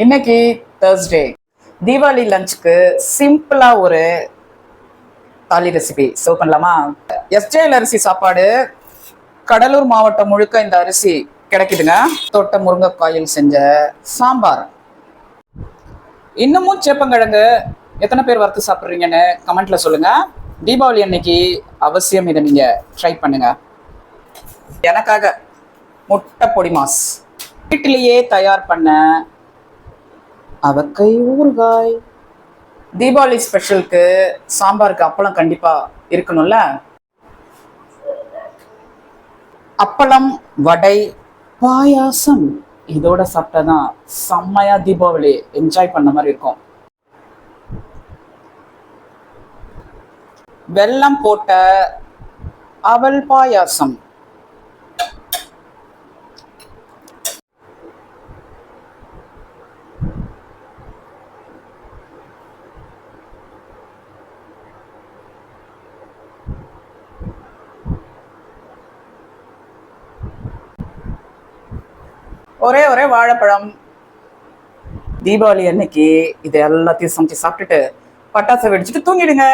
இன்னைக்கு தேர்ஸ்டே தீபாவளி லஞ்சுக்கு சிம்பிளா ஒரு தாலி ரெசிபி சர்வ் பண்ணலாமா? எஸ்ஜேஎல் அரிசி சாப்பாடு கடலூர் மாவட்டம் முழுக்க இந்த அரிசி கிடைக்குதுங்க. தோட்ட முருங்கைக்காயில் செஞ்ச சாம்பார். இன்னமும் சேப்பங்கிழங்கு எத்தனை பேர் வறுத்து சாப்பிட்றீங்கன்னு கமெண்ட்ல சொல்லுங்க. தீபாவளி அன்னைக்கு அவசியம் இதை நீங்க ட்ரை பண்ணுங்க. எனக்காக முட்டை பொடி மாஸ் வீட்டிலேயே தயார் பண்ண அவக்கை ஊறுகாய். தீபாவளி ஸ்பெஷலுக்கு சாம்பாருக்கு அப்பளம் கண்டிப்பா இருக்கணும்ல. அப்பளம், வடை, பாயாசம் இதோட சாப்பிட்டாதான் செம்மையா தீபாவளி என்ஜாய் பண்ண மாதிரி இருக்கும். வெல்லம் போட்ட அவல் பாயாசம். ஒரே வாழைப்பழம். தீபாவளி அன்னைக்கு இது எல்லாத்தையும் சமைச்சு சாப்பிட்டுட்டு பட்டாசை வெடிச்சுட்டு தூங்கிடுங்க.